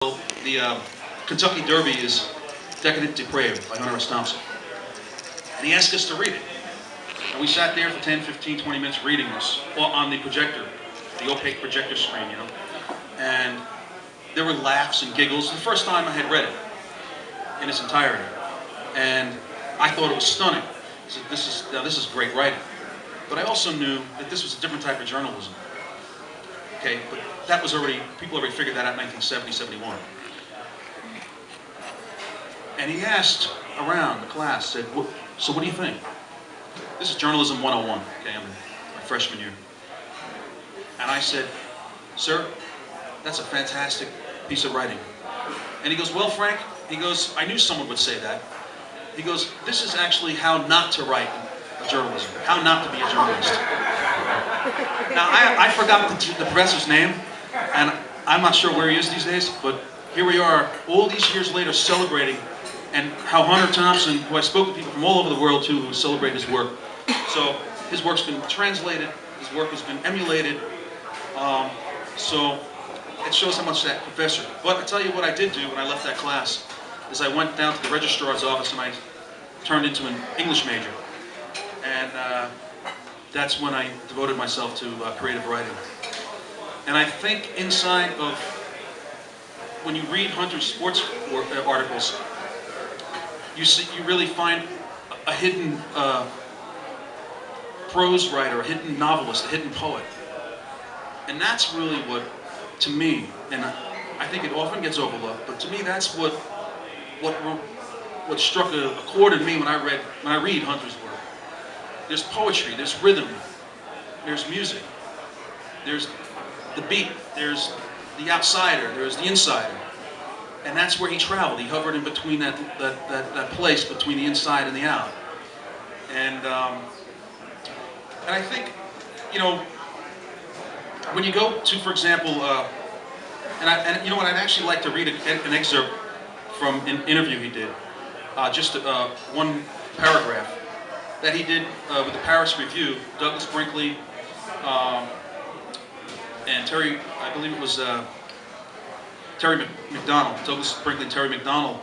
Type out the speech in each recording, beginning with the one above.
The Kentucky Derby is Decadent Depraved by Hunter Thompson. And he asked us to read it. And we sat there for 10, 15, 20 minutes reading this on the projector, the opaque projector screen, you know. And there were laughs and giggles. The first time I had read it in its entirety. And I thought it was stunning. I said, this is great writing. But I also knew that this was a different type of journalism. Okay, but that was already, people already figured that out in 1970, 71. And he asked around the class, said, so what do you think? This is Journalism 101, okay, I'm in my freshman year. And I said, sir, that's a fantastic piece of writing. And he goes, well, Frank, he goes, I knew someone would say that. He goes, this is actually how not to write journalism, how not to be a journalist. Now, I forgot the professor's name, and I'm not sure where he is these days, but here we are, all these years later, celebrating, and how Hunter Thompson, who I spoke to people from all over the world too, who celebrate his work. So his work's been translated, his work has been emulated, so it shows how much that professor. But I tell you what I did do when I left that class, is I went down to the registrar's office and I turned into an English major. And that's when I devoted myself to creative writing. And I think inside of, when you read Hunter's sports articles, you really find a hidden prose writer, a hidden novelist, a hidden poet. And that's really what, to me, and I think it often gets overlooked, but to me that's what struck a chord in me when I read Hunter's work. There's poetry, there's rhythm, there's music, there's the beat, there's the outsider, there's the insider. And that's where he traveled. He hovered in between that place between the inside and the out. And I think, you know, when you go to, for example, and you know what, I'd actually like to read an excerpt from an interview he did, just one paragraph that he did with the Paris Review. Douglas Brinkley and Terry, I believe it was Terry McDonald, Douglas Brinkley and Terry McDonald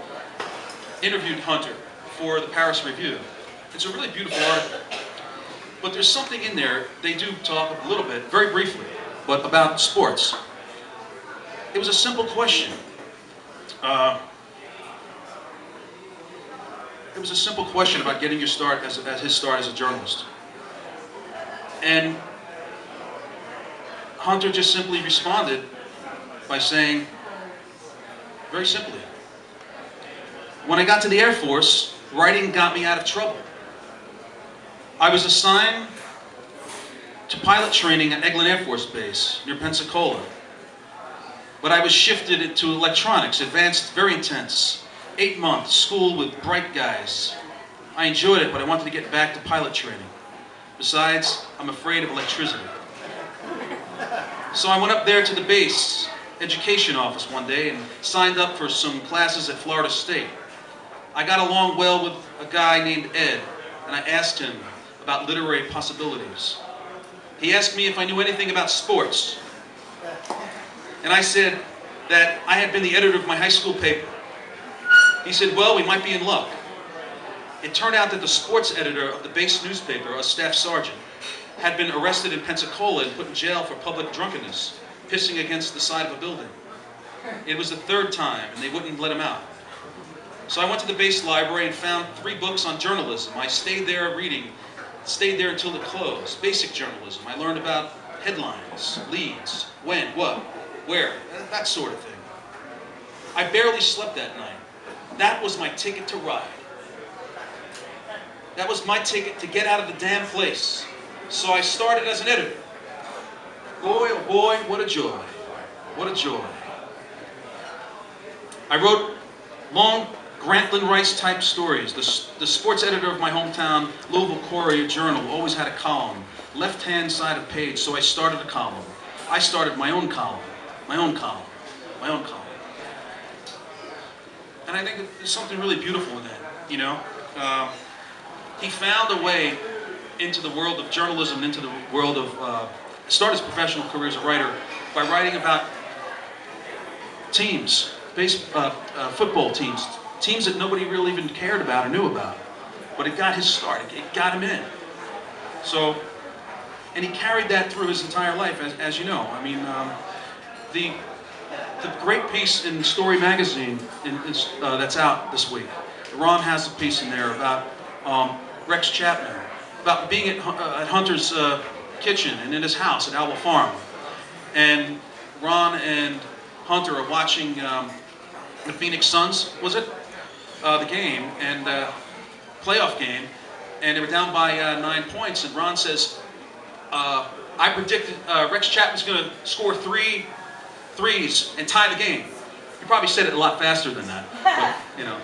interviewed Hunter for the Paris Review. It's a really beautiful article. But there's something in there, they do talk a little bit, very briefly, but about sports. It was a simple question. It was a simple question about getting your start as his start as a journalist. And Hunter just simply responded by saying, very simply, when I got to the Air Force, writing got me out of trouble. I was assigned to pilot training at Eglin Air Force Base near Pensacola. But I was shifted into electronics, advanced, very intense. 8 months, school with bright guys. I enjoyed it, but I wanted to get back to pilot training. Besides, I'm afraid of electricity. So I went up there to the base education office one day and signed up for some classes at Florida State. I got along well with a guy named Ed, and I asked him about literary possibilities. He asked me if I knew anything about sports. And I said that I had been the editor of my high school paper. He said, well, we might be in luck. It turned out that the sports editor of the base newspaper, a staff sergeant, had been arrested in Pensacola and put in jail for public drunkenness, pissing against the side of a building. It was the third time, and they wouldn't let him out. So I went to the base library and found 3 books on journalism. I stayed there reading, stayed there until it closed. Basic journalism. I learned about headlines, leads, when, what, where, that sort of thing. I barely slept that night. That was my ticket to ride. That was my ticket to get out of the damn place. So I started as an editor. Boy, oh boy, what a joy. What a joy. I wrote long Grantland Rice type stories. The sports editor of my hometown, Louisville Courier Journal, always had a column, left-hand side of page, so I started a column. I started my own column, my own column, my own column. And I think there's something really beautiful in that, you know. He found a way into the world of journalism, into the world of, started his professional career as a writer by writing about teams, football teams that nobody really even cared about or knew about. But it got his start. It got him in. So, and he carried that through his entire life, as you know. I mean, the great piece in Story magazine that's out this week. Ron has a piece in there about Rex Chapman, about being at Hunter's kitchen and in his house at Alba Farm. And Ron and Hunter are watching the Phoenix Suns, was it? The game, and playoff game, and they were down by 9 points, and Ron says, I predicted Rex Chapman's going to score 3 threes and tie the game. He probably said it a lot faster than that, but, you know.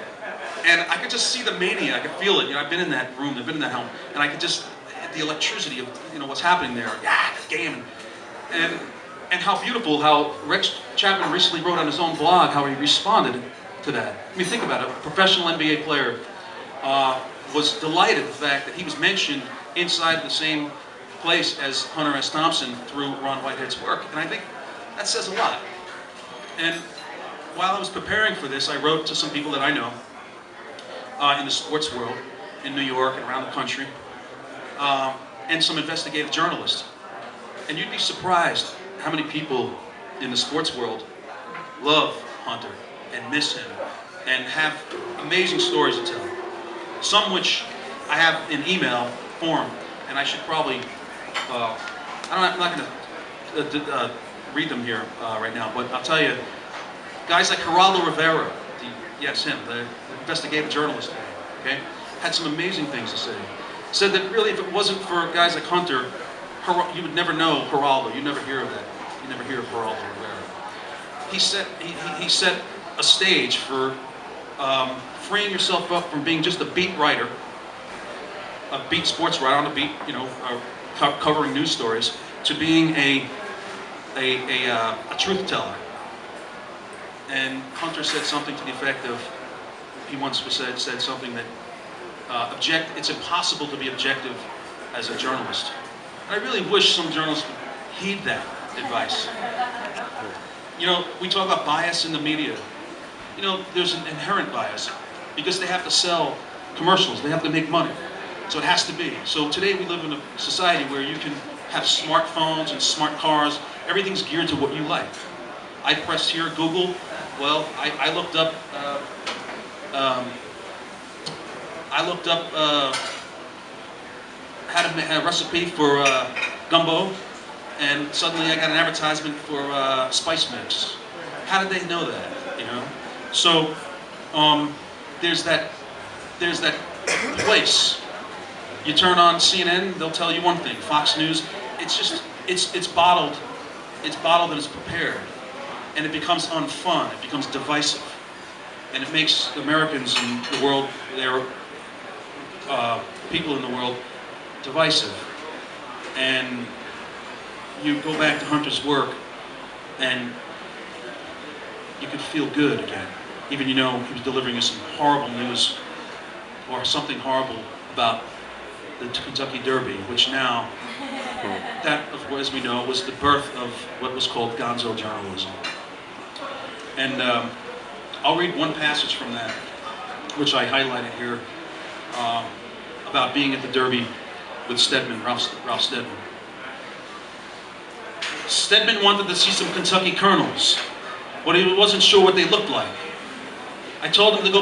And I could just see the mania. I could feel it. You know, I've been in that room. I've been in that home, and I could just the electricity of what's happening there. Yeah, the game, and how beautiful how Rex Chapman recently wrote on his own blog how he responded to that. I mean, think about it. A professional NBA player was delighted at the fact that he was mentioned inside the same place as Hunter S. Thompson through Ron Whitehead's work, and I think that says a lot. And while I was preparing for this, I wrote to some people that I know in the sports world, in New York and around the country, and some investigative journalists. And you'd be surprised how many people in the sports world love Hunter and miss him and have amazing stories to tell. Some which I have in email form, and I should probably, I'm not going to read them here right now, but I'll tell you, guys like Geraldo Rivera, yes, him, the investigative journalist, okay, had some amazing things to say. Said that really if it wasn't for guys like Hunter, you would never know Geraldo. You'd never hear of that. You'd never hear of Geraldo Rivera. He set a stage for freeing yourself up from being just a beat writer, a beat sports writer on the beat, you know, covering news stories, to being a truth teller. And Hunter said something to the effect of, he once said something that it's impossible to be objective as a journalist. And I really wish some journalists would heed that advice. You know, we talk about bias in the media. You know, there's an inherent bias because they have to sell commercials, they have to make money. So it has to be. So today we live in a society where you can have smartphones and smart cars. Everything's geared to what you like. I pressed here, Google. Well, I looked up how to make a recipe for gumbo, and suddenly I got an advertisement for spice mix. How did they know that? You know, so there's that place. You turn on CNN, they'll tell you one thing. Fox News, it's bottled and it's prepared. And it becomes unfun, it becomes divisive. And it makes Americans in the world, people in the world, divisive. And you go back to Hunter's work and you could feel good again. Even he was delivering us some horrible news or something horrible about the Kentucky Derby, which now, that, as we know, was the birth of what was called gonzo journalism. And I'll read one passage from that, which I highlighted here, about being at the Derby with Stedman, Ralph Stedman. Stedman wanted to see some Kentucky colonels, but he wasn't sure what they looked like. I told him to go